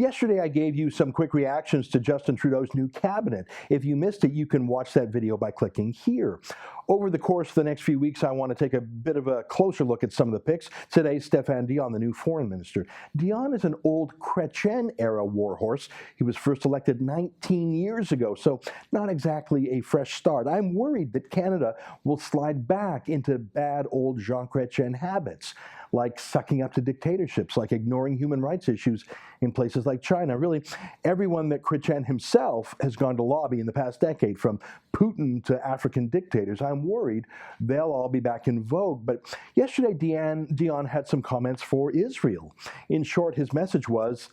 Yesterday, I gave you some quick reactions to Justin Trudeau's new cabinet. If you missed it, you can watch that video by clicking here. Over the course of the next few weeks, I want to take a bit of a closer look at some of the picks. Today, Stephane Dion, the new foreign minister. Dion is an old Chretien-era warhorse. He was first elected 19 years ago, so not exactly a fresh start. I'm worried that Canada will slide back into bad old Jean Chrétien habits, like sucking up to dictatorships, like ignoring human rights issues in places like China. Really, everyone that Chrétien himself has gone to lobby in the past decade, from Putin to African dictators. I'm worried they'll all be back in vogue. But yesterday, Dion had some comments for Israel. In short, his message was,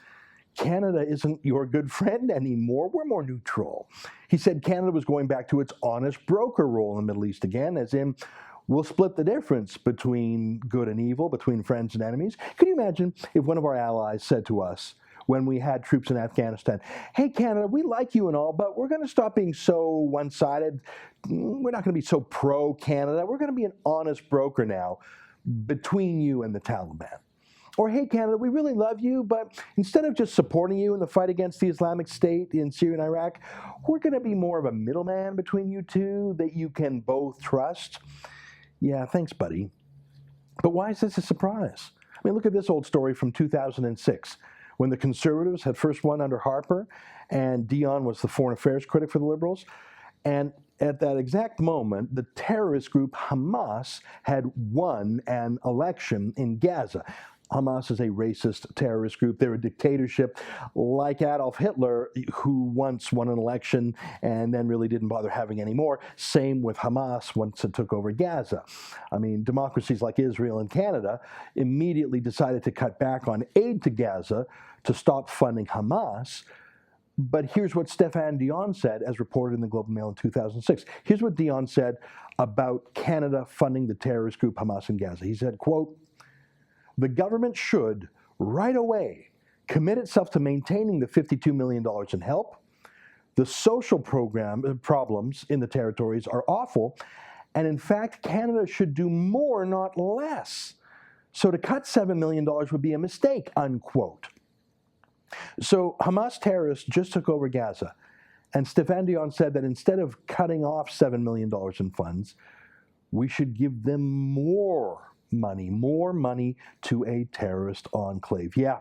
Canada isn't your good friend anymore. We're more neutral. He said Canada was going back to its honest broker role in the Middle East again, as in, we'll split the difference between good and evil, between friends and enemies. Can you imagine if one of our allies said to us when we had troops in Afghanistan, hey, Canada, we like you and all, but we're going to stop being so one-sided. We're not going to be so pro-Canada. We're going to be an honest broker now between you and the Taliban. Or, hey, Canada, we really love you, but instead of just supporting you in the fight against the Islamic State in Syria and Iraq, we're going to be more of a middleman between you two that you can both trust. Yeah, thanks, buddy. But why is this a surprise? I mean, look at this old story from 2006, when the Conservatives had first won under Harper, and Dion was the foreign affairs critic for the Liberals. And at that exact moment, the terrorist group Hamas had won an election in Gaza. Hamas is a racist terrorist group. They're a dictatorship like Adolf Hitler, who once won an election and then really didn't bother having any more. Same with Hamas once it took over Gaza. I mean, democracies like Israel and Canada immediately decided to cut back on aid to Gaza to stop funding Hamas. But here's what Stephane Dion said, as reported in the Globe and Mail in 2006. Here's what Dion said about Canada funding the terrorist group Hamas in Gaza. He said, quote, "The government should, right away, commit itself to maintaining the $52 million in help. The social problems in the territories are awful, and in fact, Canada should do more, not less. So to cut $7 million would be a mistake," unquote. So Hamas terrorists just took over Gaza, and Stephane Dion said that instead of cutting off $7 million in funds, we should give them more money to a terrorist enclave. Yeah,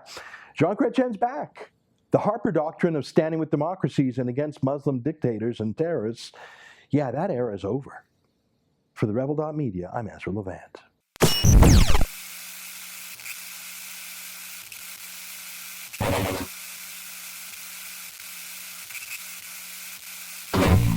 Jean Chrétien's back. The Harper doctrine of standing with democracies and against Muslim dictators and terrorists, yeah, that era is over. For TheRebel.media, I'm Ezra Levant.